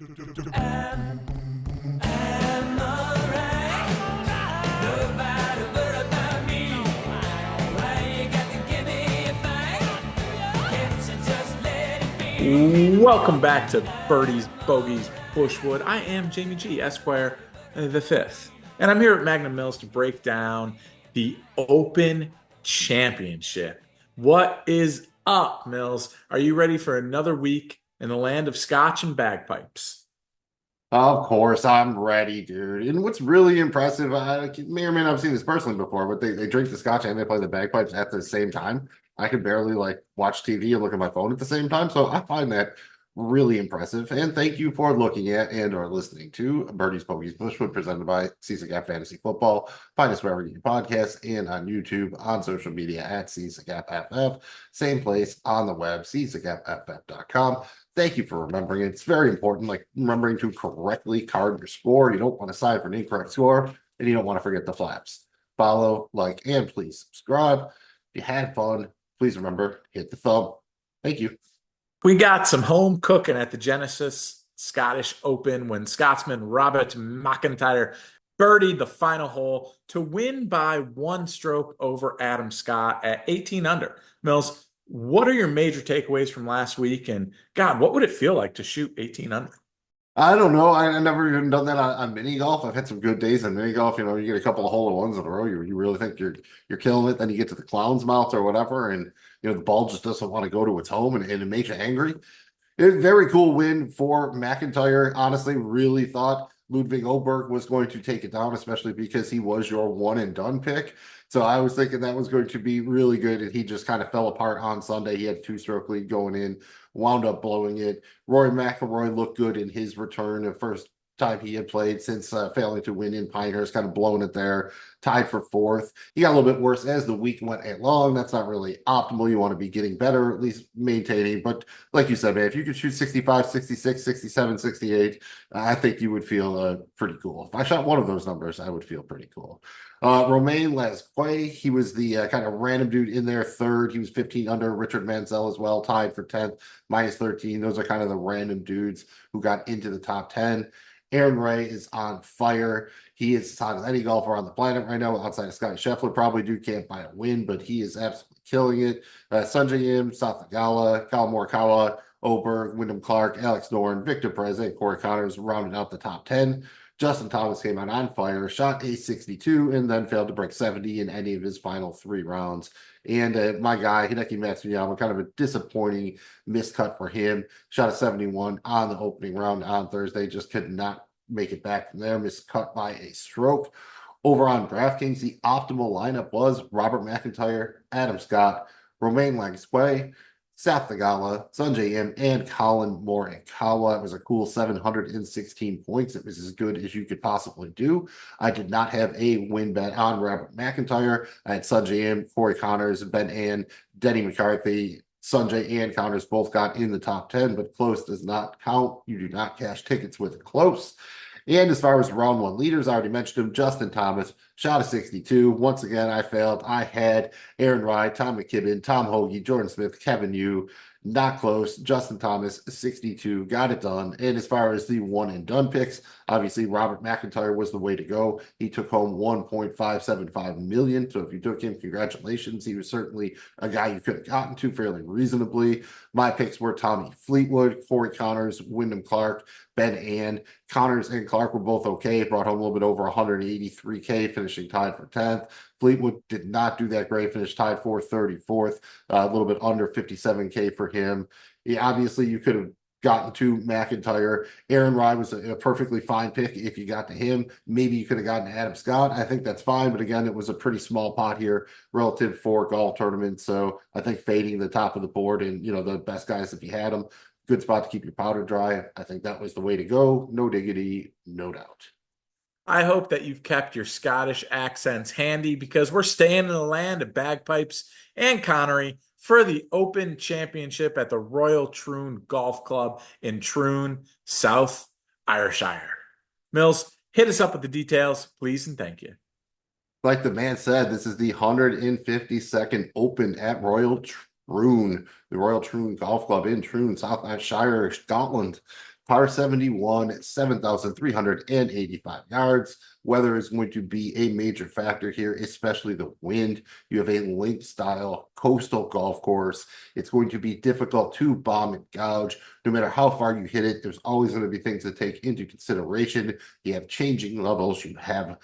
Welcome back to Birdies, Bogeys, Bushwood. I am Jamie G, Esquire the Fifth, and I'm here at Magnum Mills to break down the Open Championship. What is up, Mills? Are you ready for another week in the land of scotch and bagpipes? Of course, I'm ready, dude. And what's really impressive, I may or may not have seen this personally before, but they drink the scotch and they play the bagpipes at the same time. I could barely watch TV and look at my phone at the same time. So I find that really impressive. And thank you for looking at and or listening to Birdies, Bogeys, Bushwood, presented by CSGAP Fantasy Football. Find us wherever you get podcasts and on YouTube, on social media at CSGAPFF. Same place on the web, CSGAPFF.com. Thank you for remembering it. It's very important, like remembering to correctly card your score. You don't want to side for an incorrect score, and you don't want to forget the flaps. Follow, like, and please subscribe. If you had fun, please remember, hit the thumb. Thank you. We got some home cooking at the Genesis Scottish Open when Scotsman Robert McIntyre birdied the final hole to win by one stroke over Adam Scott at 18 under. Mills, what are your major takeaways from last week? And God, what would it feel like to shoot 18 under? I don't know. I never even done that on mini golf. I've had some good days on mini golf. You know, you get a couple of hole-in-ones in a row. You really think you're killing it. Then you get to the clown's mouth or whatever, and the ball just doesn't want to go to its home, and it makes you angry. Very cool win for McIntyre. Honestly, really thought Ludwig Oberg was going to take it down, especially because he was your one and done pick. So I was thinking that was going to be really good, and he just kind of fell apart on Sunday. He had two-stroke lead going in, wound up blowing it. Rory McIlroy looked good in his return, the first time he had played since failing to win in Pinehurst, kind of blowing it there, tied for fourth. He got a little bit worse as the week went along. That's not really optimal. You want to be getting better, at least maintaining. But like you said, man, if you could shoot 65, 66, 67, 68, I think you would feel pretty cool. If I shot one of those numbers, I would feel pretty cool. Romain Lasquet, he was the kind of random dude in there, third. He was 15 under. Richard Mansell as well, tied for 10th, minus 13. Those are kind of the random dudes who got into the top 10. Aaron Ray is on fire. He is as hot as any golfer on the planet right now, outside of Scotty Scheffler. Probably can't buy a win, but he is absolutely killing it. Sungjae Im, Sathagala, Kyle Morikawa, Oberg, Wyndham Clark, Alex Noren, Victor Perez, and Corey Connors rounded out the top 10. Justin Thomas came out on fire, shot a 62, and then failed to break 70 in any of his final three rounds. And my guy, Hideki Matsuyama, kind of a disappointing miscut for him. Shot a 71 on the opening round on Thursday. Just could not make it back from there. Miscut by a stroke. Over on DraftKings, the optimal lineup was Robert McIntyre, Adam Scott, Romain Lasquet, Seth Theegala, Sungjae Im, and Colin Morikawa. It was a cool 716 points. It was as good as you could possibly do. I did not have a win bet on Robert McIntyre. I had Sungjae Im, Corey Connors, Ben An, Denny McCarthy. Sungjae and Connors both got in the top 10, but close does not count. You do not cash tickets with close. And as far as round one leaders, I already mentioned him. Justin Thomas shot a 62. Once again, I failed. I had Aaron Rai, Tom McKibben, Tom Hoagie, Jordan Smith, Kevin Yu. Not close. Justin Thomas, 62. Got it done. And as far as the one and done picks, obviously Robert McIntyre was the way to go. He took home $1.575 million. So if you took him, congratulations. He was certainly a guy you could have gotten to fairly reasonably. My picks were Tommy Fleetwood, Corey Connors, Wyndham Clark, Ben An. Connors and Clark were both okay. Brought home a little bit over 183K, finishing tied for 10th. Fleetwood did not do that great, finished tied for 34th, a little bit under 57K for him. Obviously, you could have gotten to McIntyre. Aaron Rai was a perfectly fine pick if you got to him. Maybe you could have gotten to Adam Scott. I think that's fine, but again, it was a pretty small pot here relative for golf tournaments. So I think fading the top of the board and, the best guys if you had them, good spot to keep your powder dry. I think that was the way to go. No diggity, no doubt. I hope that you've kept your Scottish accents handy because we're staying in the land of bagpipes and Connery for the Open Championship at the Royal Troon Golf Club in Troon, South Ayrshire. Mills, hit us up with the details, please, and thank you. Like the man said, this is the 152nd Open at Royal Troon, the Royal Troon Golf Club in Troon, South Ayrshire, Scotland. Par 71, 7,385 yards. Weather is going to be a major factor here, especially the wind. You have a link style coastal golf course. It's going to be difficult to bomb and gouge. No matter how far you hit it, there's always going to be things to take into consideration. You have changing levels. You have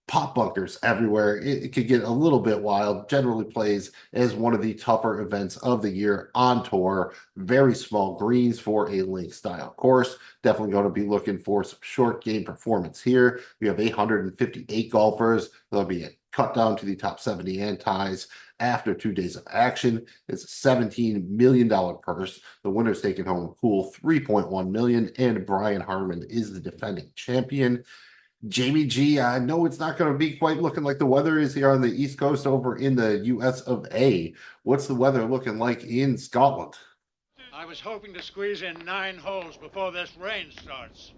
pop bunkers everywhere. It could get a little bit wild. Generally plays as one of the tougher events of the year on tour. Very small greens for a link style course. Definitely going to be looking for some short game performance here. We have 858 golfers. There'll be a cut down to the top 70 and ties after 2 days of action. It's a $17 million purse. The winner's taking home a cool $3.1 million, and Brian Harman is the defending champion. Jamie G, I know it's not going to be quite looking like the weather is here on the East Coast over in the US of A. What's the weather looking like in Scotland? I was hoping to squeeze in 9 holes before this rain starts.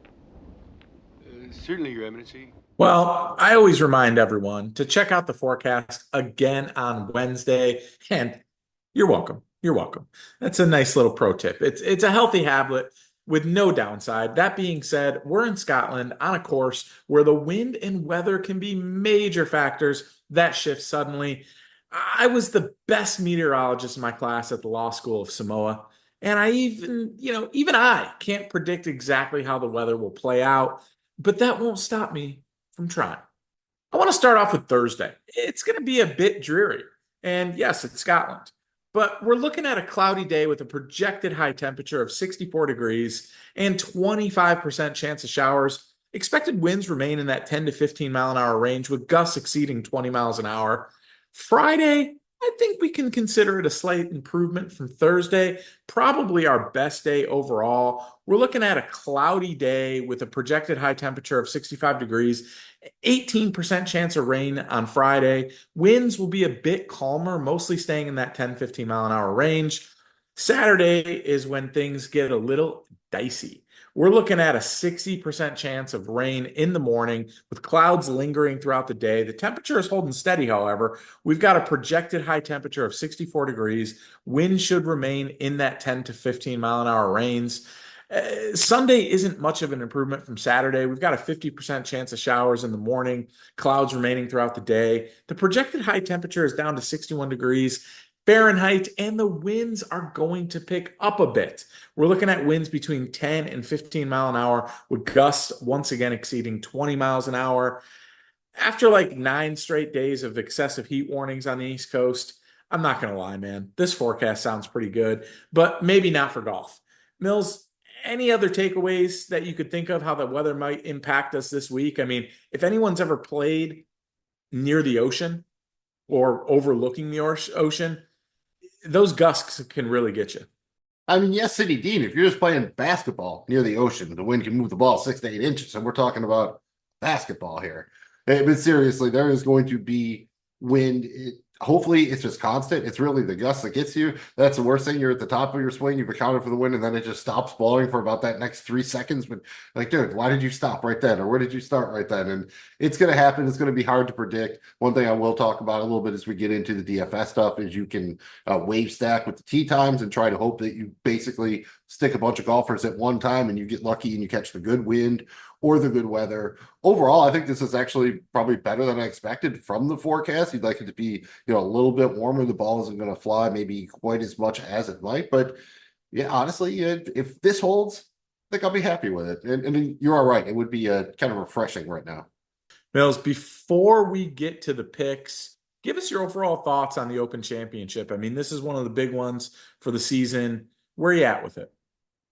Certainly, Your Eminency. Well, I always remind everyone to check out the forecast again on Wednesday, and you're welcome. You're welcome. That's a nice little pro tip. It's a healthy habit with no downside. That being said, we're in Scotland on a course where the wind and weather can be major factors that shift suddenly. I was the best meteorologist in my class at the Law School of Samoa, and even I can't predict exactly how the weather will play out, but that won't stop me from trying. I want to start off with Thursday. It's going to be a bit dreary, and yes, it's Scotland. But we're looking at a cloudy day with a projected high temperature of 64 degrees and 25% chance of showers. Expected winds remain in that 10 to 15 mile an hour range with gusts exceeding 20 miles an hour. Friday, I think we can consider it a slight improvement from Thursday, probably our best day overall. We're looking at a cloudy day with a projected high temperature of 65 degrees, 18% chance of rain on Friday. Winds will be a bit calmer, mostly staying in that 10, 15 mile an hour range. Saturday is when things get a little dicey. We're looking at a 60% chance of rain in the morning with clouds lingering throughout the day. The temperature is holding steady, however. We've got a projected high temperature of 64 degrees. Wind should remain in that 10 to 15 mile an hour range. Sunday isn't much of an improvement from Saturday. We've got a 50% chance of showers in the morning, clouds remaining throughout the day. The projected high temperature is down to 61 degrees Fahrenheit, and the winds are going to pick up a bit. We're looking at winds between 10 and 15 mile an hour with gusts once again exceeding 20 miles an hour. After like 9 straight days of excessive heat warnings on the East Coast, I'm not going to lie, man. This forecast sounds pretty good, but maybe not for golf. Mills, any other takeaways that you could think of how the weather might impact us this week? I mean, if anyone's ever played near the ocean or overlooking the ocean, those gusts can really get you. I mean, yes, City Dean, if you're just playing basketball near the ocean, the wind can move the ball 6 to 8 inches, and we're talking about basketball here. But seriously, there is going to be wind. Hopefully, it's just constant. It's really the gust that gets you. That's the worst thing. You're at the top of your swing. You've accounted for the wind, and then it just stops blowing for about that next 3 seconds. But like, dude, why did you stop right then? Or where did you start right then? And it's going to happen. It's going to be hard to predict. One thing I will talk about a little bit as we get into the DFS stuff is you can wave stack with the tee times and try to hope that you basically stick a bunch of golfers at one time and you get lucky and you catch the good wind or the good weather. Overall, I think this is actually probably better than I expected from the forecast. You'd like it to be, a little bit warmer. The ball isn't going to fly maybe quite as much as it might, but yeah, honestly, if this holds, I think I'll be happy with it. And you're all right. It would be kind of refreshing right now. Mills, before we get to the picks, give us your overall thoughts on the Open Championship. I mean, this is one of the big ones for the season. Where are you at with it?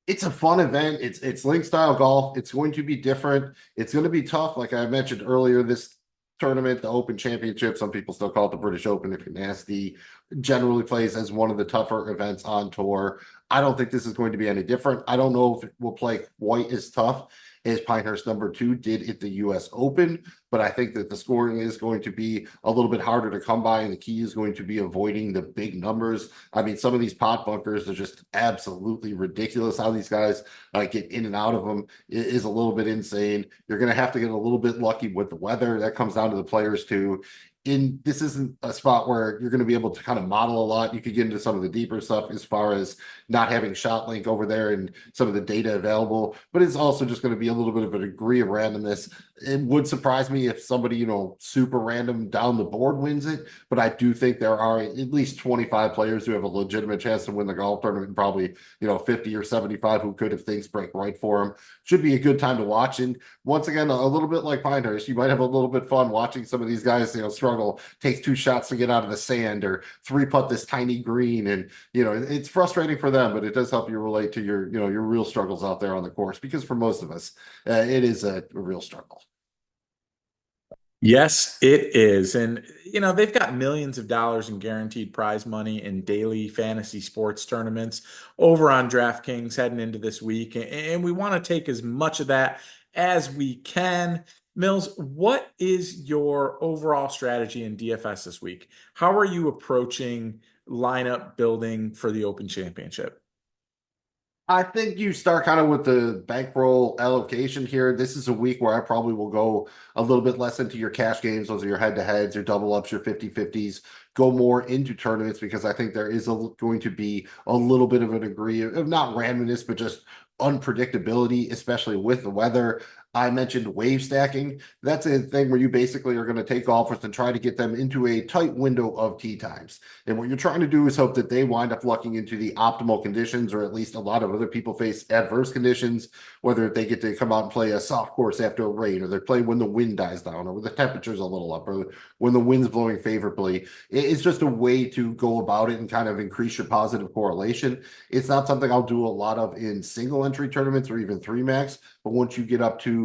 It's a fun event. It's link style golf. It's going to be different. It's going to be tough. Like I mentioned earlier, this tournament, the Open Championship, some people still call it the British Open if you're nasty, generally plays as one of the tougher events on tour. I don't think this is going to be any different. I don't know if it will play quite as tough as Pinehurst #2 did at the US Open, but I think that the scoring is going to be a little bit harder to come by, and the key is going to be avoiding the big numbers. I mean, some of these pot bunkers are just absolutely ridiculous. How these guys get in and out of them is a little bit insane. You're going to have to get a little bit lucky with the weather. That comes down to the players too. this isn't a spot where you're going to be able to kind of model a lot. You could get into some of the deeper stuff as far as not having shot link over there and some of the data available, but it's also just going to be a little bit of a degree of randomness. It would surprise me if somebody, super random down the board wins it, but I do think there are at least 25 players who have a legitimate chance to win the golf tournament, and probably, 50 or 75 who could if things break right for them. Should be a good time to watch. And once again, a little bit like Pinehurst, you might have a little bit fun watching some of these guys, struggle, takes 2 shots to get out of the sand or 3-putt this tiny green. And, it's frustrating for them, but it does help you relate to your real struggles out there on the course, because for most of us, it is a real struggle. Yes, it is. And, they've got millions of dollars in guaranteed prize money in daily fantasy sports tournaments over on DraftKings heading into this week. And we want to take as much of that as we can. Mills, what is your overall strategy in DFS this week? How are you approaching lineup building for the Open Championship? I think you start kind of with the bankroll allocation here. This is a week where I probably will go a little bit less into your cash games. Those are your head-to-heads, your double-ups, your 50-50s. Go more into tournaments, because I think there is going to be a little bit of a degree of not randomness, but just unpredictability, especially with the weather. I mentioned wave stacking. That's a thing where you basically are going to take golfers and try to get them into a tight window of tee times. And what you're trying to do is hope that they wind up lucking into the optimal conditions, or at least a lot of other people face adverse conditions, whether they get to come out and play a soft course after a rain, or they play when the wind dies down, or when the temperature's a little up, or when the wind's blowing favorably. It's just a way to go about it and kind of increase your positive correlation. It's not something I'll do a lot of in single entry tournaments or even 3-max, but once you get up to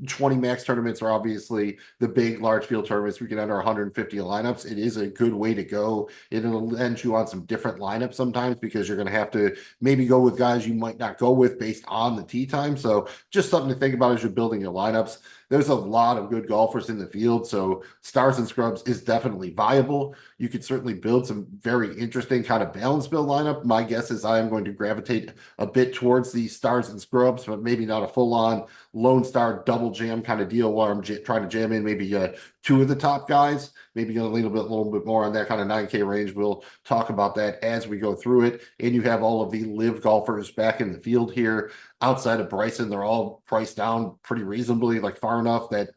20 max tournaments, or obviously the big large field tournaments, we can enter 150 lineups. It is a good way to go. It'll end you on some different lineups sometimes, because you're going to have to maybe go with guys you might not go with based on the tee time. So just something to think about as you're building your lineups. There's a lot of good golfers in the field, so stars and scrubs is definitely viable. You could certainly build some very interesting kind of balance build lineup. My guess is I am going to gravitate a bit towards the stars and scrubs, but maybe not a full-on Lone Star double jam kind of deal where I'm trying to jam in maybe 2 of the top guys. Maybe going to lean a little bit more on that kind of 9K range. We'll talk about that as we go through it. And you have all of the live golfers back in the field here. Outside of Bryson, they're all priced down pretty reasonably, like far enough that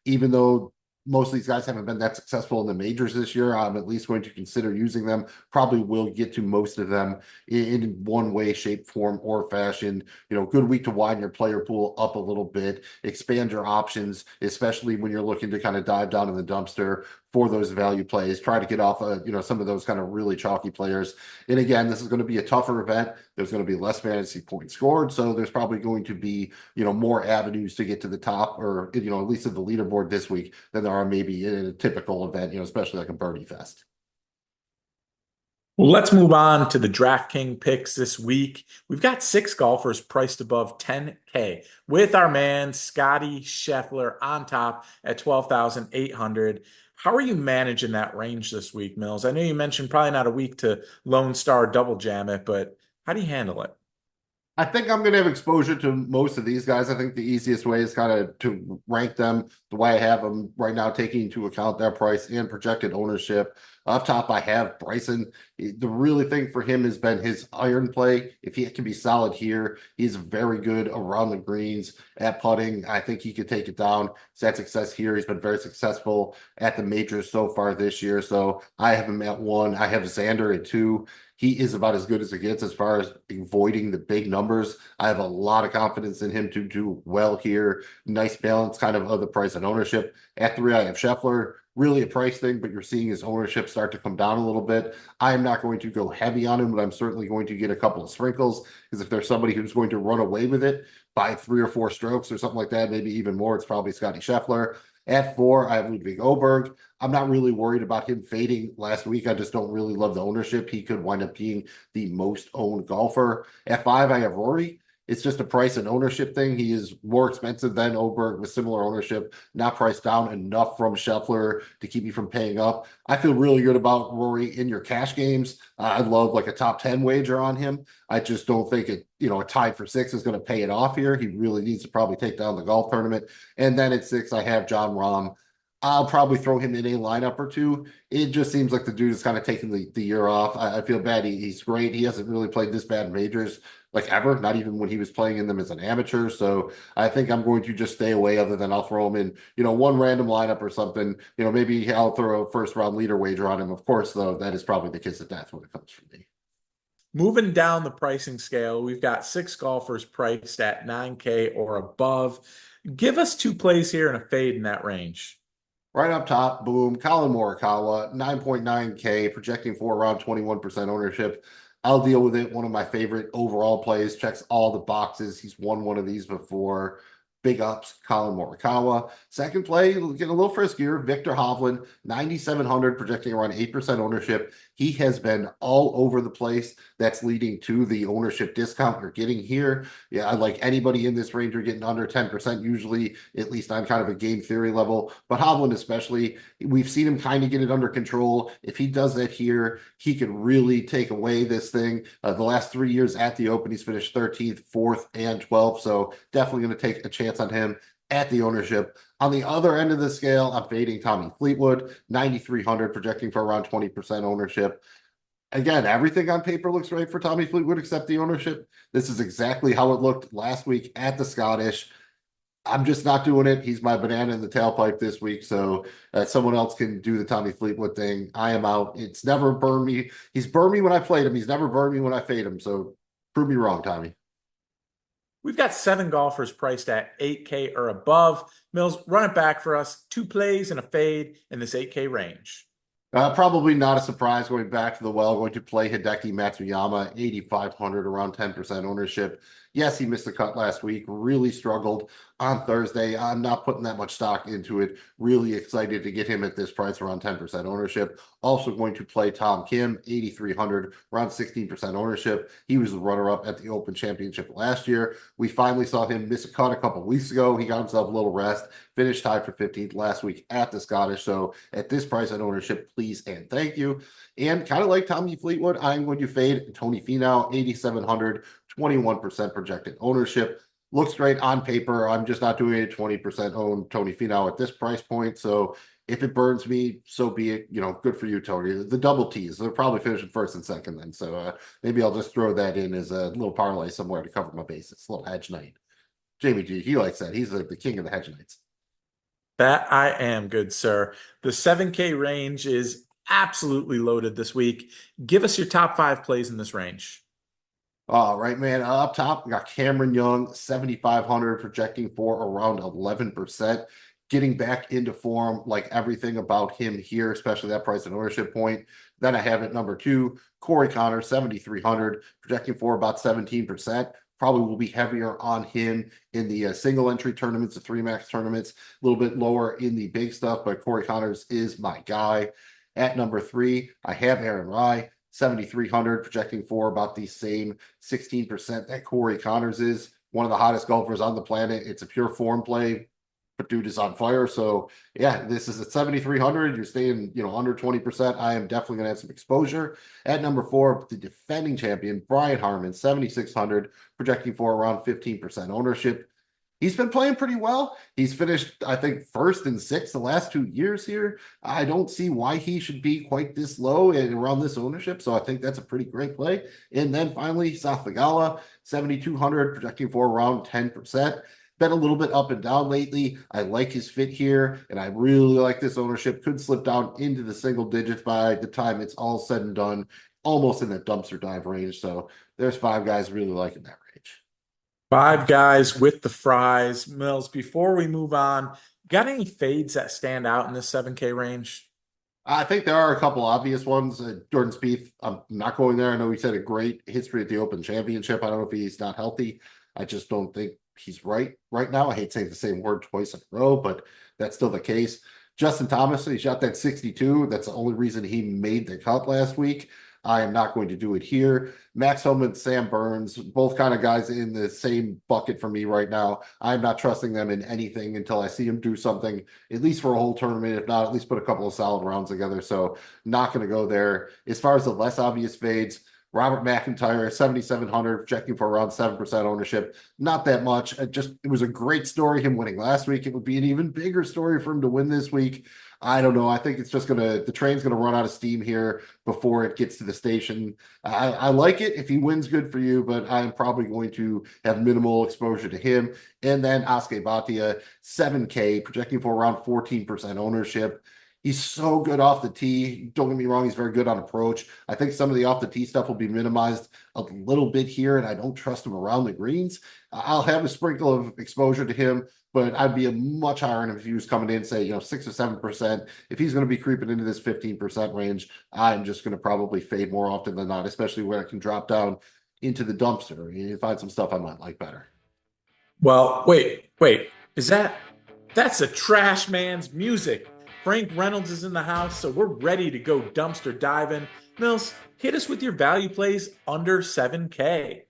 even though most of these guys haven't been that successful in the majors this year, I'm at least going to consider using them. Probably will get to most of them in one way, shape, form, or fashion. Good week to widen your player pool up a little bit, expand your options, especially when you're looking to kind of dive down in the dumpster for those value plays. Try to get off some of those kind of really chalky players. And again, this is going to be a tougher event. There's going to be less fantasy points scored, so there's probably going to be more avenues to get to the top, or at least at the leaderboard this week, than there are maybe in a typical event, especially like a Birdie Fest. Well, let's move on to the DraftKings picks this week. We've got 6 golfers priced above 10K, with our man Scotty Scheffler on top at 12,800. How are you managing that range this week, Mills? I know you mentioned probably not a week to Lone Star double jam it, but how do you handle it? I think I'm going to have exposure to most of these guys. I think the easiest way is kind of to rank them the way I have them right now, taking into account their price and projected ownership. Up top, I have Bryson. The really thing for him has been his iron play. If he can be solid here, he's very good around the greens at putting. I think he could take it down. He's had success here. He's been very successful at the majors so far this year. So I have him at 1. I have Xander at 2. He is about as good as it gets as far as avoiding the big numbers. I have a lot of confidence in him to do well here. Nice balance kind of the price and ownership. At 3, I have Scheffler. Really a price thing, but you're seeing his ownership start to come down a little bit. I am not going to go heavy on him, but I'm certainly going to get a couple of sprinkles, because if there's somebody who's going to run away with it by 3 or 4 strokes or something like that, maybe even more, it's probably Scotty Scheffler. At 4, I have Ludwig Oberg. I'm not really worried about him fading last week. I just don't really love the ownership. He could wind up being the most owned golfer. At 5, I have Rory. It's just a price and ownership thing. He is more expensive than Oberg with similar ownership, not priced down enough from Scheffler to keep you from paying up. I feel really good about Rory in your cash games. I'd love like a top 10 wager on him. I just don't think a tied for 6 is going to pay it off here. He really needs to probably take down the golf tournament. And then at 6, I have John Rahm. I'll probably throw him in a lineup or two. It just seems like the dude is kind of taking the year off. I feel bad. He's great. He hasn't really played this bad in majors like ever, not even when he was playing in them as an amateur. So I think I'm going to just stay away other than I'll throw him in, one random lineup or something. Maybe I'll throw a first round leader wager on him. Of course, though, that is probably the kiss of death when it comes from me. Moving down the pricing scale, we've got 6 golfers priced at 9K or above. Give us 2 plays here and a fade in that range. Right up top, boom, Colin Morikawa, 9.9K, projecting for around 21% ownership. I'll deal with it. One of my favorite overall plays, checks all the boxes. He's won one of these before. Big ups, Colin Morikawa. Second play, getting a little friskier. Victor Hovland, 9,700, projecting around 8% ownership. He has been all over the place. That's leading to the ownership discount you're getting here. Yeah, I like anybody in this range, you're getting under 10%, usually, at least on kind of a game theory level. But Hovland especially, we've seen him kind of get it under control. If he does that here, he could really take away this thing. The last 3 years at the Open, he's finished 13th, 4th, and 12th. So definitely going to take a chance on him at the ownership. On the other end of the scale, I'm fading Tommy Fleetwood, 9,300, projecting for around 20% ownership. Again, everything on paper looks right for Tommy Fleetwood except the ownership. This is exactly how it looked last week at the Scottish. I'm just not doing it. He's my banana in the tailpipe this week, so someone else can do the Tommy Fleetwood thing. I am out. It's never burned me. He's burned me when I played him. He's never burned me when I fade him, so prove me wrong, Tommy. We've got 7 golfers priced at 8K or above. Mills, run it back for us. 2 plays and a fade in this 8K range. Probably not a surprise going back to the well, going to play Hideki Matsuyama, 8,500, around 10% ownership. Yes, he missed the cut last week, really struggled on Thursday. I'm not putting that much stock into it. Really excited to get him at this price, around 10% ownership. Also going to play Tom Kim, 8,300, around 16% ownership. He was the runner-up at the Open Championship last year. We finally saw him miss a cut a couple weeks ago. He got himself a little rest, finished tied for 15th last week at the Scottish. So at this price on ownership, please and thank you. And kind of like Tommy Fleetwood, I'm going to fade Tony Finau, 8,700, 21% projected ownership. Looks great on paper. I'm just not doing it 20% own Tony Finau at this price point. So if it burns me, so be it. Good for you, Tony. The double T's, they're probably finishing first and second then. So maybe I'll just throw that in as a little parlay somewhere to cover my bases. A little hedge night. Jamie G, he likes that. He's the king of the hedge nights. That I am, good sir. The 7K range is absolutely loaded this week. Give us your top 5 plays in this range. All right, man. Up top, we got Cameron Young, 7,500, projecting for around 11%. Getting back into form, like everything about him here, especially that price and ownership point. Then I have at number 2, Corey Connor, 7,300, projecting for about 17%. Probably will be heavier on him in the single entry tournaments, the 3 max tournaments, a little bit lower in the big stuff, but Corey Connors is my guy. At number 3, I have Aaron Rai, 7,300, projecting for about the same 16% that Corey Connors is. One of the hottest golfers on the planet. It's a pure form play, but dude is on fire. So yeah, this is at 7,300. You're staying, under 20%. I am definitely going to have some exposure. At number 4, the defending champion, Brian Harman, 7,600, projecting for around 15% ownership. He's been playing pretty well. He's finished, I think, 1st and 6th the last 2 years here. I don't see why he should be quite this low and around this ownership. So I think that's a pretty great play. And then finally, South Thagala, 7,200, projecting for around 10%. Been a little bit up and down lately. I like his fit here, and I really like this ownership. Could slip down into the single digits by the time it's all said and done, almost in that dumpster dive range. So there's 5 guys really liking that range. 5 guys with the fries. Mills, before we move on, got any fades that stand out in this 7K range? I think there are a couple obvious ones. Jordan Spieth, I'm not going there. I know he's had a great history at the Open Championship. I don't know if he's not healthy. I just don't think he's right now. I hate saying the same word twice in a row, but that's still the case. Justin Thomas, he shot that 62. That's the only reason he made the cut last week. I am not going to do it here. Max Homa, Sam Burns, both kind of guys in the same bucket for me right now. I'm not trusting them in anything until I see them do something, at least for a whole tournament. If not, at least put a couple of solid rounds together. So not going to go there. As far as the less obvious fades, Robert McIntyre, 7,700, projecting for around 7% ownership. Not that much. It was a great story, him winning last week. It would be an even bigger story for him to win this week. I don't know. I think it's just the train's gonna run out of steam here before it gets to the station. I like it if he wins, good for you, but I'm probably going to have minimal exposure to him. And then Aske Bhatia, 7K, projecting for around 14% ownership. He's so good off the tee. Don't get me wrong, he's very good on approach. I think some of the off the tee stuff will be minimized a little bit here, and I don't trust him around the greens. I'll have a sprinkle of exposure to him, but I'd be a much higher on him if he was coming in, say, 6 or 7%. If he's going to be creeping into this 15% range, I'm just going to probably fade more often than not, especially where I can drop down into the dumpster and find some stuff I might like better. Well, wait. That's a trash man's music. Frank Reynolds is in the house, so we're ready to go dumpster diving. Mills, hit us with your value plays under 7K.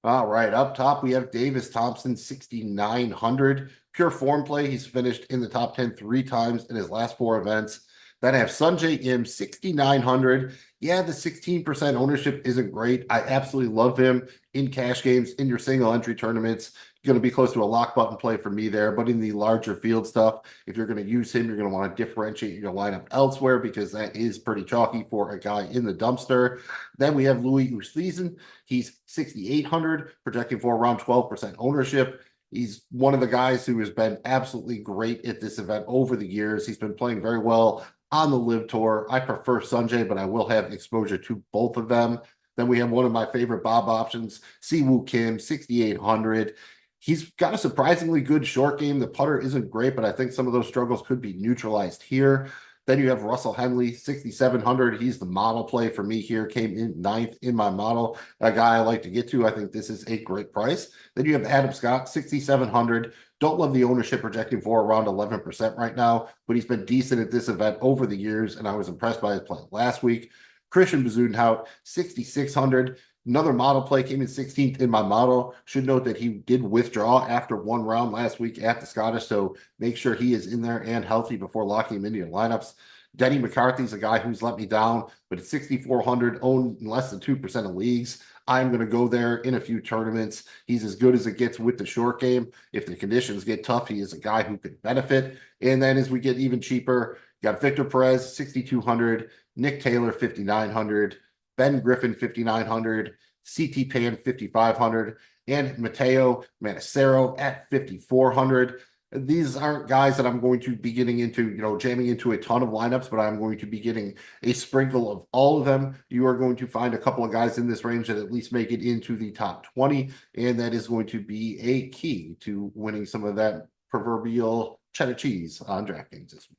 All right, up top, we have Davis Thompson, 6,900. Pure form play. He's finished in the top 10 3 times in his last 4 events. Then I have Sungjae Im, 6,900. Yeah, the 16% ownership isn't great. I absolutely love him in cash games, in your single entry tournaments. Going to be close to a lock button play for me there, but in the larger field stuff, if you're going to use him, you're going to want to differentiate your lineup elsewhere because that is pretty chalky for a guy in the dumpster. Then we have Louis Oosthuizen. He's 6,800, projecting for around 12% ownership. He's one of the guys who has been absolutely great at this event over the years. He's been playing very well on the Live Tour. I prefer Sungjae, but I will have exposure to both of them. Then we have one of my favorite Bob options, Siwoo Kim, 6,800. He's got a surprisingly good short game. The putter isn't great, but I think some of those struggles could be neutralized here. Then you have Russell Henley, 6,700. He's the model play for me here. Came in 9th in my model. A guy I like to get to. I think this is a great price. Then you have Adam Scott, 6,700. Don't love the ownership, projecting for around 11% right now, but he's been decent at this event over the years, and I was impressed by his play last week. Christian Bezuidenhout, 6,600. Another model play, came in 16th in my model. Should note that he did withdraw after 1 round last week at the Scottish, so make sure he is in there and healthy before locking him into your lineups. Denny McCarthy's a guy who's let me down, but at 6,400, owned in less than 2% of leagues. I'm going to go there in a few tournaments. He's as good as it gets with the short game. If the conditions get tough, he is a guy who could benefit. And then as we get even cheaper, you got Victor Perez, 6,200, Nick Taylor, 5,900, Ben Griffin, 5,900, CT Pan, 5,500, and Mateo Manicero at 5,400. These aren't guys that I'm going to be getting into, jamming into a ton of lineups, but I'm going to be getting a sprinkle of all of them. You are going to find a couple of guys in this range that at least make it into the top 20, and that is going to be a key to winning some of that proverbial cheddar cheese on DraftKings this week.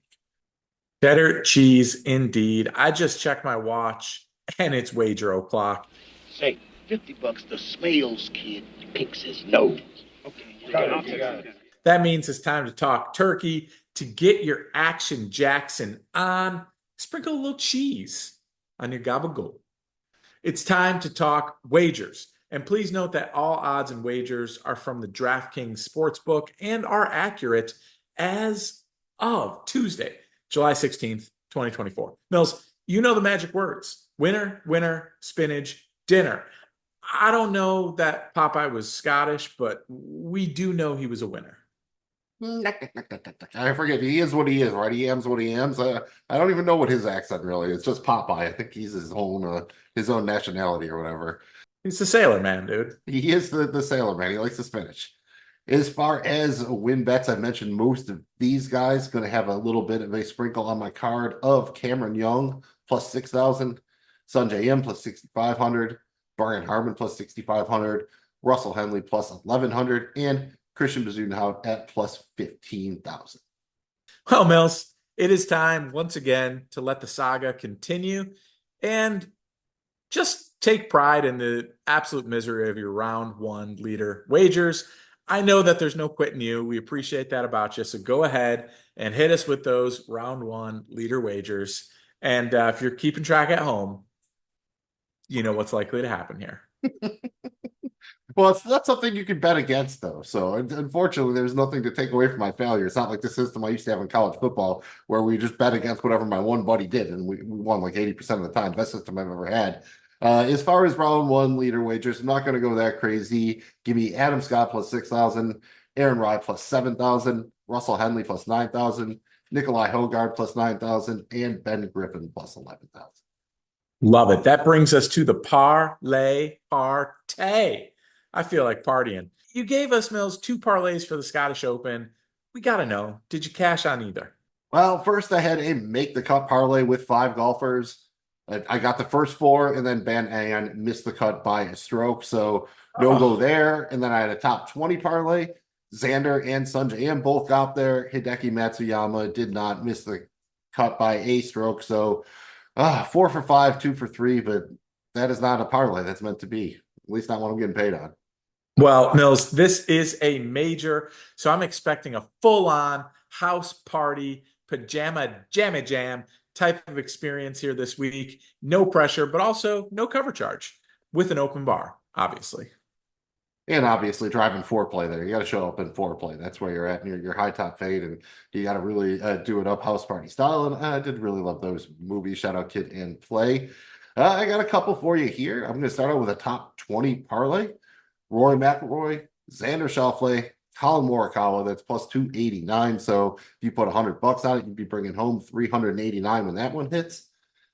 Cheddar cheese, indeed. I just checked my watch, and it's wager o'clock. Say, $50 the Smales kid picks his nose. Okay. That means it's time to talk turkey. To get your action Jackson on, sprinkle a little cheese on your gabagool. It's time to talk wagers. And please note that all odds and wagers are from the DraftKings Sportsbook and are accurate as of Tuesday, July 16th, 2024. Mills, you know the magic words. Winner, winner, spinach, dinner. I don't know that Popeye was Scottish, but we do know he was a winner. I forget. He is what he is, right? He ams what he ams. I don't even know what his accent really is. It's just Popeye. I think he's his own nationality or whatever. He's the sailor man, dude. He is the sailor man. He likes the spinach. As far as win bets, I mentioned most of these guys. Going to have a little bit of a sprinkle on my card of Cameron Young plus 6,000, Sungjae Im plus 6,500, Brian Harman plus 6,500, Russell Henley plus 1,100, and Christian Bezuidenhout at plus 15,000. Well, Mills, it is time once again to let the saga continue and just take pride in the absolute misery of your round 1 leader wagers. I know that there's no quitting you. We appreciate that about you. So go ahead and hit us with those round 1 leader wagers. And if you're keeping track at home, you know what's likely to happen here. Well, it's not something you can bet against, though. So, unfortunately, there's nothing to take away from my failure. It's not like the system I used to have in college football where we just bet against whatever my one buddy did, and we won like 80% of the time. Best system I've ever had. As far as round one leader wagers, I'm not going to go that crazy. Give me Adam Scott plus 6,000, Aaron Rye plus 7,000, Russell Henley plus 9,000, Nikolai Hogard plus 9,000, and Ben Griffin plus 11,000. Love it. That brings us to the parlay partay. I feel like partying. You gave us, Mills, 2 parlays for the Scottish Open. We got to know, did you cash on either? Well, first I had a make the cut parlay with 5 golfers. I got the first 4, and then Ben An missed the cut by a stroke, so no go there. And then I had a top 20 parlay. Xander and Sanjay Am both got there. Hideki Matsuyama did not miss the cut by a stroke, so 4 for 5, 2 for 3, but that is not a parlay that's meant to be. At least not what I'm getting paid on. Well, Mills, this is a major, so I'm expecting a full-on house party, pajama jammy jam type of experience here this week. No pressure, but also no cover charge with an open bar, obviously. And obviously driving foreplay there. You got to show up in foreplay. That's where you're at in your high top fade, and you got to really do it up house party style. And I did really love those movies. Shout out Kid and Play. I got a couple for you here. I'm going to start out with a top 20 parlay. Rory McIlroy, Xander Schauffele, Colin Morikawa. That's plus 289. So if you put $100 on it, you'd be bringing home 389 when that one hits.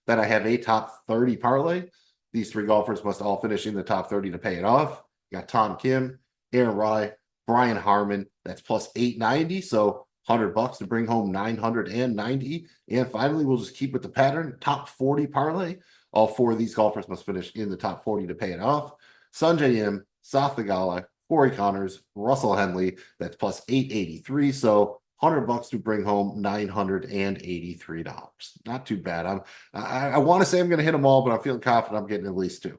Then I have a top 30 parlay. These 3 golfers must all finish in the top 30 to pay it off. You got Tom Kim, Aaron Rye, Brian Harman. That's plus 890. So $100 to bring home 990. And finally, we'll just keep with the pattern. Top 40 parlay. All 4 of these golfers must finish in the top 40 to pay it off. Sanjay Im, Saf Theegala, Corey Connors, Russell Henley. That's plus 883. So $100 to bring home $983. Not too bad. I want to say I'm going to hit them all, but I'm feeling confident I'm getting at least 2.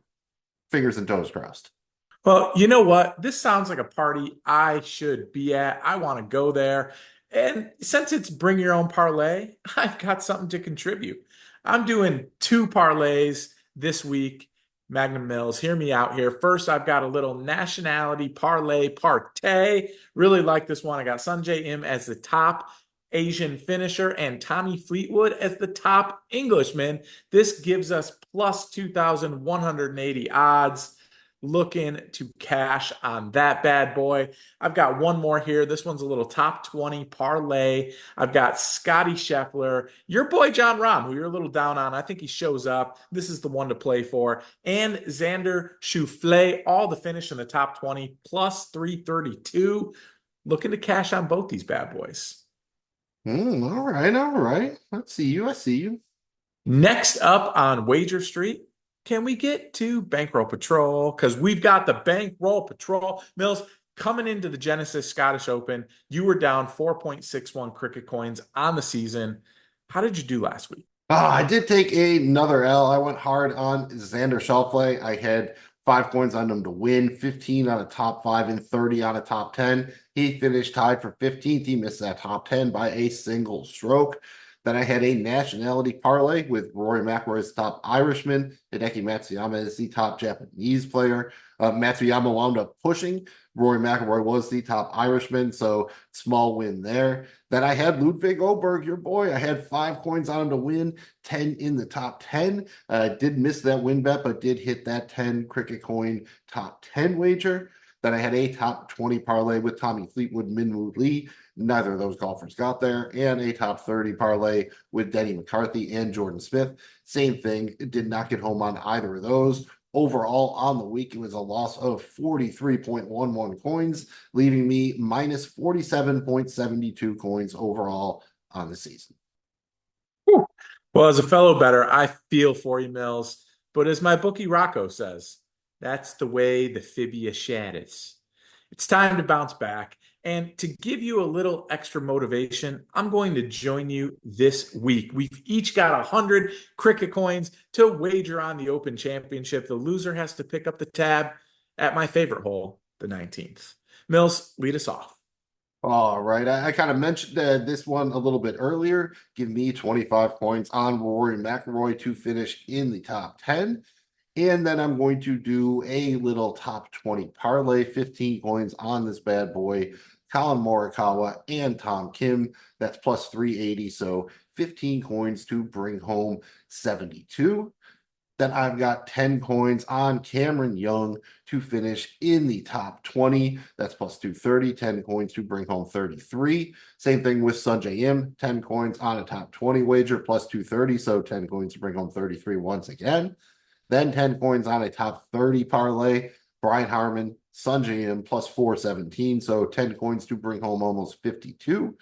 Fingers and toes crossed. Well, you know what? This sounds like a party I should be at. I want to go there. And since it's bring your own parlay, I've got something to contribute. I'm doing 2 parlays this week. Magnum Mills, hear me out here. First, I've got a little nationality parlay partay. Really like this one. I got Sanjay Im as the top Asian finisher and Tommy Fleetwood as the top Englishman. This gives us plus 2,180 odds. Looking to cash on that bad boy. I've got one more here. This one's a little top 20 parlay. I've got Scotty Scheffler, your boy John Rahm, who you're a little down on. I think he shows up. This is the one to play for. And Xander Schauffele, all the finish in the top 20, plus 332. Looking to cash on both these bad boys. All right, all right. I see you. Next up on Wager Street, can we get to Bankroll Patrol? Because we've got the Bankroll Patrol. Mills, coming into the Genesis Scottish Open, you were down 4.61 cricket coins on the season. How did you do last week? I did take another L. I went hard on Xander Schauffele. I had 5 coins on him to win, 15 on a top 5 and 30 on a top 10. He finished tied for 15th. He missed that top 10 by a single stroke. Then I had a nationality parlay with Rory McIlroy as top Irishman, Hideki Matsuyama as the top Japanese player. Matsuyama wound up pushing. Rory McIlroy was the top Irishman, so small win there. Then I had Ludwig Oberg, your boy. I had 5 coins on him to win, 10 in the top 10. Did miss that win bet, but did hit that 10 cricket coin top 10 wager. Then I had a top 20 parlay with Tommy Fleetwood, Minwoo Lee. Neither of those golfers got there. And a top 30 parlay with Denny McCarthy and Jordan Smith. Same thing. Did not get home on either of those. Overall, on the week, it was a loss of 43.11 coins, leaving me minus 47.72 coins overall on the season. Whew. Well, as a fellow bettor, I feel for you, Mills. But as my bookie Rocco says, that's the way the fibia shatters. It's time to bounce back. And to give you a little extra motivation, I'm going to join you this week. We've each got 100 cricket coins to wager on the Open Championship. The loser has to pick up the tab at my favorite hole, the 19th. Mills, lead us off. All right. I kind of mentioned this one a little bit earlier. Give me 25 points on Rory McIlroy to finish in the top 10. And then I'm going to do a little top 20 parlay, 15 coins on this bad boy, Colin Morikawa and Tom Kim. That's plus 380. So 15 coins to bring home 72. Then I've got 10 coins on Cameron Young to finish in the top 20. That's plus 230, 10 coins to bring home 33. Same thing with Sunjay M, 10 coins on a top 20 wager plus 230, so 10 coins to bring home 33 once again. Then 10 coins on a top 30 parlay. Brian Harmon, Sunjay M plus 417, so 10 coins to bring home almost 52.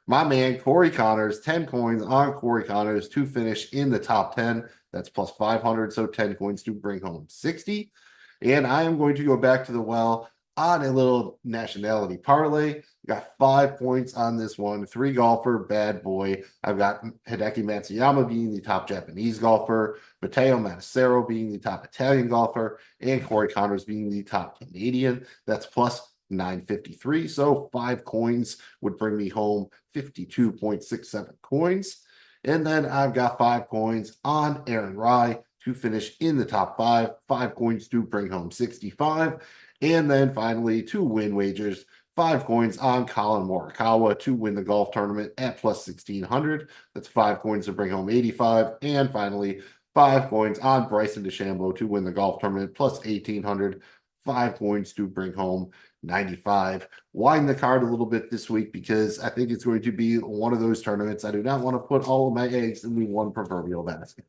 My man, Corey Connors, 10 coins on Corey Connors to finish in the top 10. That's plus 500, so 10 coins to bring home 60. And I am going to go back to the well on a little nationality parlay. Got 5 points on this one. 3 golfer, bad boy. I've got Hideki Matsuyama being the top Japanese golfer, Matteo Massaro being the top Italian golfer, and Corey Connors being the top Canadian. That's plus 953. So 5 coins would bring me home 52.67 coins. And then I've got 5 coins on Aaron Rye to finish in the top 5. 5 coins to bring home 65. And then finally, 2 win wagers. 5 coins on Colin Morikawa to win the golf tournament at plus 1600. That's 5 coins to bring home 85. And finally, 5 coins on Bryson DeChambeau to win the golf tournament plus 1800. 5 coins to bring home 95. Widen the card a little bit this week because I think it's going to be one of those tournaments. I do not want to put all of my eggs in the one proverbial basket.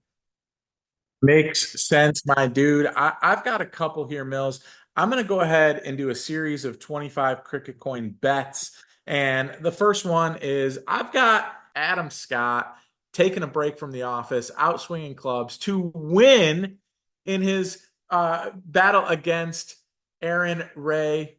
Makes sense, my dude. I've got a couple here, Mills. I'm going to go ahead and do a series of 25 cricket coin bets. And the first one is I've got Adam Scott taking a break from the office, out swinging clubs to win in his battle against Aaron Rye.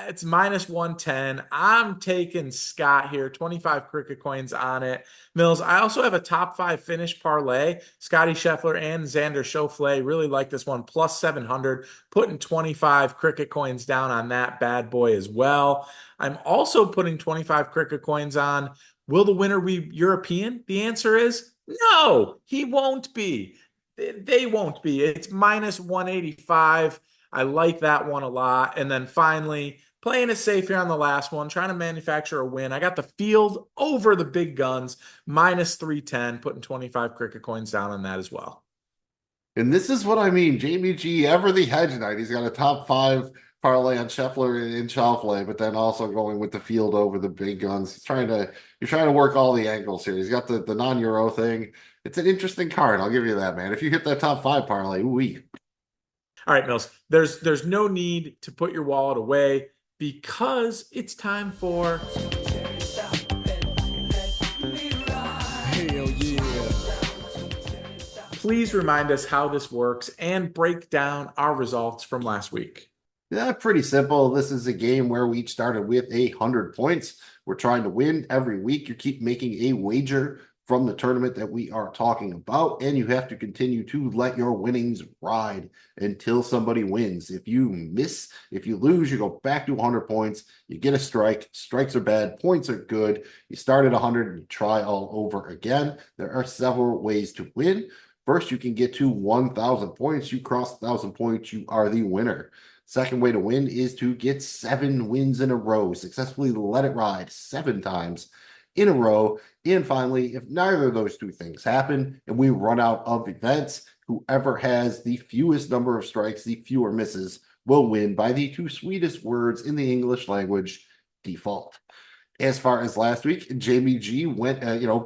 It's minus 110. I'm taking Scott here, 25 cricket coins on it. Mills, I also have a top 5 finish parlay. Scotty Scheffler and Xander Schauffele. Really like this one, plus 700. Putting 25 cricket coins down on that bad boy as well. I'm also putting 25 cricket coins on. Will the winner be European? The answer is no, he won't be. They won't be. It's minus 185. I like that one a lot. And then finally, playing it safe here on the last one, trying to manufacture a win. I got the field over the big guns, minus 310, putting 25 cricket coins down on that as well. And this is what I mean. Jamie G, ever the hedge night. He's got a top 5 parlay on Scheffler and Schauffele, but then also going with the field over the big guns. You're trying to work all the angles here. He's got the non-Euro thing. It's an interesting card. I'll give you that, man. If you hit that top 5 parlay, ooh-wee. All right, Mills, there's no need to put your wallet away because it's time for Hell yeah. Please remind us how this works and break down our results from last week. Yeah, pretty simple. This is a game where we each started with 100 points. We're trying to win every week. You keep making a wager from the tournament that we are talking about, and you have to continue to let your winnings ride until somebody wins. If you lose, you go back to 100 points. You get a strike. Strikes are bad. Points are good. You start at 100 and you try all over again. There are several ways to win. First, you can get to 1,000 points. You cross 1,000 points, you are the winner. Second way to win is to get 7 wins in a row. Successfully let it ride 7 times in a row. And finally, if neither of those 2 things happen and we run out of events, whoever has the fewest number of strikes, the fewer misses, will win by the 2 sweetest words in the English language, default. As far as last week, Jamie G went,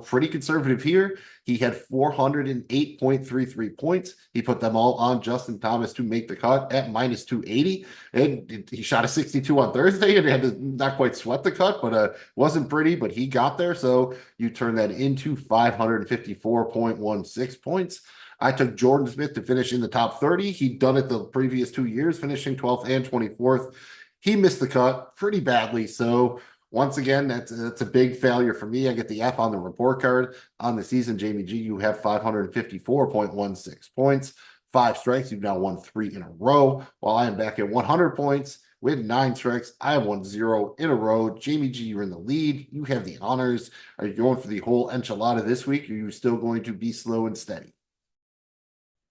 pretty conservative here. He had 408.33 points. He put them all on Justin Thomas to make the cut at minus 280. And he shot a 62 on Thursday and had to not quite sweat the cut, but wasn't pretty, but he got there. So you turn that into 554.16 points. I took Jordan Smith to finish in the top 30. He'd done it the previous 2 years, finishing 12th and 24th. He missed the cut pretty badly. So once again, that's a big failure for me. I get the F on the report card. On the season, Jamie G, you have 554.16 points. 5 strikes. You've now won 3 in a row. While I am back at 100 points with 9 strikes. I have won 0 in a row. Jamie G, you're in the lead. You have the honors. Are you going for the whole enchilada this week? Or are you still going to be slow and steady?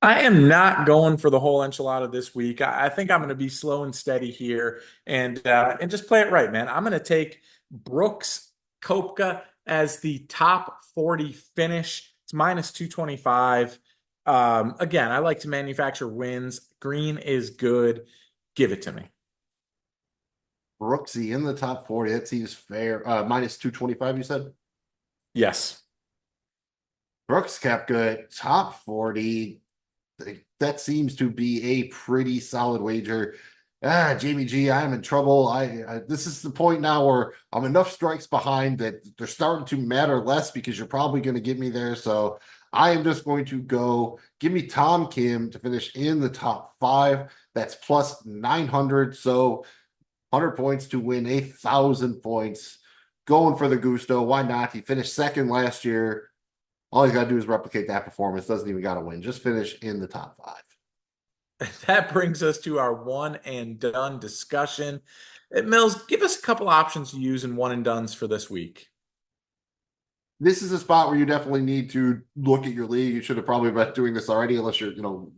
I am not going for the whole enchilada this week. I think I'm going to be slow and steady here and just play it right, man. I'm going to take Brooks Koepka as the top 40 finish. It's minus 225. Again, I like to manufacture wins. Green is good. Give it to me. Brooksy in the top 40. That seems fair. Minus 225, you said? Yes. Brooks kept good. Top 40. That seems to be a pretty solid wager. Jamie G, I'm in trouble. This is the point now where I'm enough strikes behind that they're starting to matter less because you're probably going to get me there. So I am just going to go give me Tom Kim to finish in the top 5. That's plus 900. So 100 points to win 1,000 points. Going for the gusto. Why not? He finished second last year. All he's got to do is replicate that performance. Doesn't even got to win. Just finish in the top 5. That brings us to our one and done discussion. Mills, give us a couple options to use in one and dones for this week. This is a spot where you definitely need to look at your league. You should have probably been doing this already, unless you're,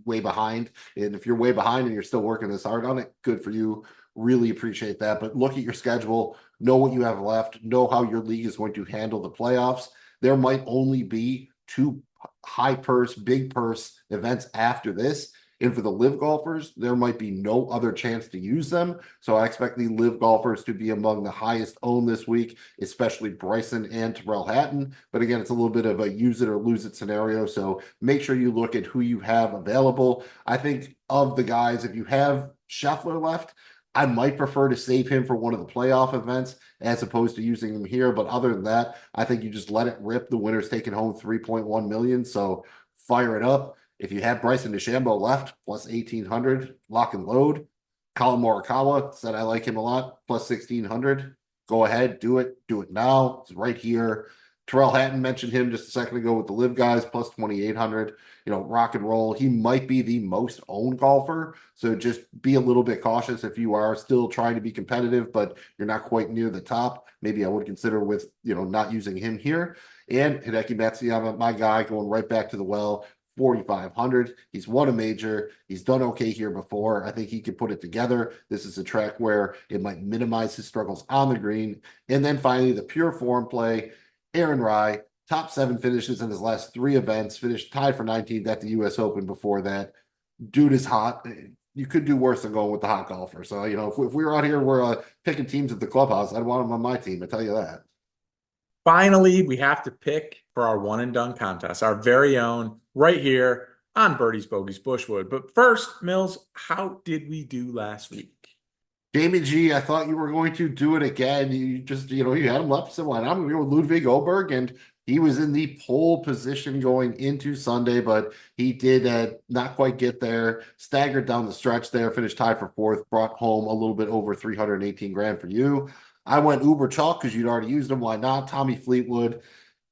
way behind. And if you're way behind and you're still working this hard on it, good for you. Really appreciate that. But look at your schedule, know what you have left, know how your league is going to handle the playoffs. There might only be 2 high purse, big purse events after this. And for the live golfers, there might be no other chance to use them. So I expect the live golfers to be among the highest owned this week, especially Bryson and Terrell Hatton. But again, it's a little bit of a use it or lose it scenario. So make sure you look at who you have available. I think of the guys, if you have Scheffler left, I might prefer to save him for one of the playoff events as opposed to using him here. But other than that, I think you just let it rip. The winner's taking home 3.1 million. So fire it up. If you have Bryson DeChambeau left, plus 1,800, lock and load. Colin Morikawa said I like him a lot, plus 1,600. Go ahead, do it. Do it now. It's right here. Terrell Hatton mentioned him just a second ago with the live guys, plus 2,800. Rock and roll. He might be the most owned golfer. So just be a little bit cautious if you are still trying to be competitive, but you're not quite near the top. Maybe I would consider with, not using him here. And Hideki Matsuyama, my guy, going right back to the well. 4,500. He's won a major. He's done okay here before. I think he can put it together. This is a track where it might minimize his struggles on the green. And then finally, the pure form play, Aaron Rai, top 7 finishes in his last 3 events, finished tied for 19th at the U.S. Open before that. Dude is hot. You could do worse than going with the hot golfer. So, if we were out here, we're picking teams at the clubhouse, I'd want him on my team. I tell you that. Finally, we have to pick for our one and done contest, our very own, right here on Birdies, Bogeys, Bushwood. But first, Mills, how did we do last week? Jamie G, I thought you were going to do it again. You just, you had him left. So I'm going to go with Ludwig Oberg, and he was in the pole position going into Sunday, but he did not quite get there. Staggered down the stretch there, finished tied for 4th, brought home a little bit over 318 grand for you. I went Uber Chalk because you'd already used him. Why not? Tommy Fleetwood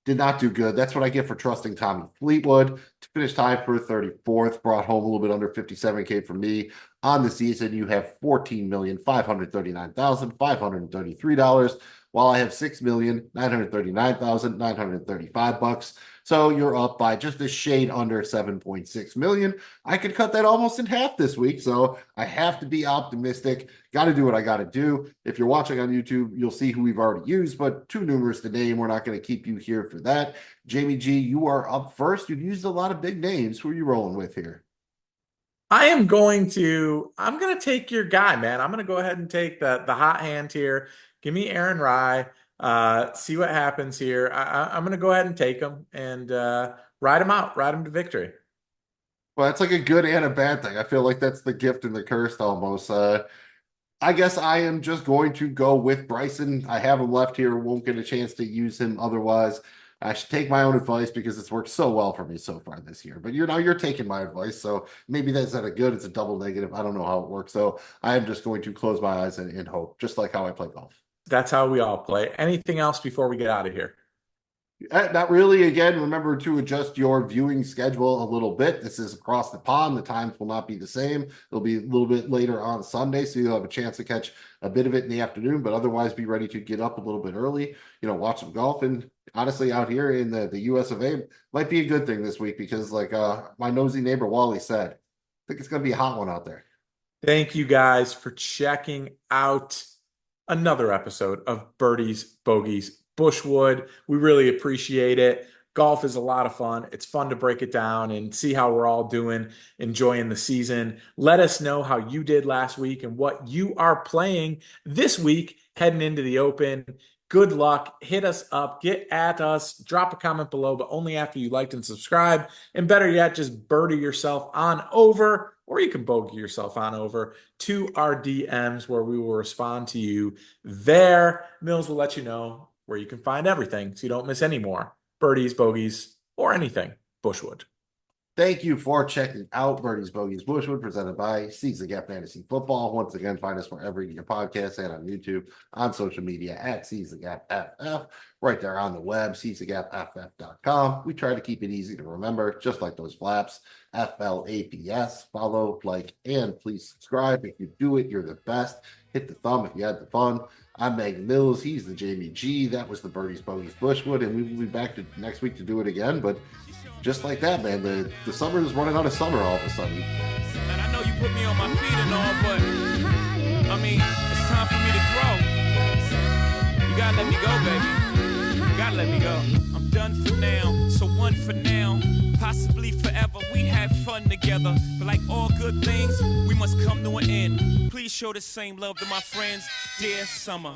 did not do good. That's what I get for trusting Tommy Fleetwood. To finish tied for 34th, brought home a little bit under 57K from me. On the season, you have $14,539,533, while I have $6,939,935. So you're up by just a shade under 7.6 million. I could cut that almost in half this week. So I have to be optimistic. Got to do what I got to do. If you're watching on YouTube, you'll see who we've already used, but too numerous to name. We're not going to keep you here for that. Jamie G, you are up first. You've used a lot of big names. Who are you rolling with here? I'm going to take your guy, man. I'm going to go ahead and take the hot hand here. Give me Aaron Rai. See what happens here. I'm going to go ahead and take him and ride him out, ride him to victory. Well, that's like a good and a bad thing. I feel like that's the gift and the curse almost. I guess I am just going to go with Bryson. I have him left here. Won't get a chance to use him otherwise. I should take my own advice because it's worked so well for me so far this year. But you're taking my advice, so maybe that's not a good. It's a double negative. I don't know how it works. So I am just going to close my eyes and hope, just like how I play golf. That's how we all play. Anything else before we get out of here? Not really. Again, remember to adjust your viewing schedule a little bit. This is across the pond. The times will not be the same. It'll be a little bit later on Sunday, so you'll have a chance to catch a bit of it in the afternoon, but otherwise be ready to get up a little bit early, watch some golf. And honestly, out here in the US of A might be a good thing this week because like my nosy neighbor Wally said, I think it's going to be a hot one out there. Thank you guys for checking out another episode of Birdies, Bogeys, Bushwood. We really appreciate it. Golf is a lot of fun. It's fun to break it down and see how we're all doing, enjoying the season. Let us know how you did last week and what you are playing this week heading into the Open. Good luck. Hit us up. Get at us. Drop a comment below, but only after you liked and subscribe. And better yet, just birdie yourself on over, or you can bogey yourself on over to our DMs where we will respond to you there. Mills will let you know where you can find everything so you don't miss any more birdies, bogeys, or anything Bushwood. Thank you for checking out Birdies, Bogeys, Bushwood, presented by Seize the Gap Fantasy Football. Once again, find us wherever you get your podcasts and on YouTube, on social media at Seize the Gap FF, right there on the web, seizethegapff.com. We try to keep it easy to remember, just like those flaps, FLAPS. Follow, like, and please subscribe. If you do it, you're the best. Hit the thumb if you had the fun. I'm Magnum Mills. He's the Jamie G. That was the Birdies, Bogeys, Bushwood, and we will be back next week to do it again, but just like that, man, the summer is running out of summer all of a sudden. And I know you put me on my feet and all, but I mean, it's time for me to grow. You gotta let me go, baby. You gotta let me go. I'm done for now, so one for now. Possibly forever, we had fun together. But like all good things, we must come to an end. Please show the same love to my friends, dear summer.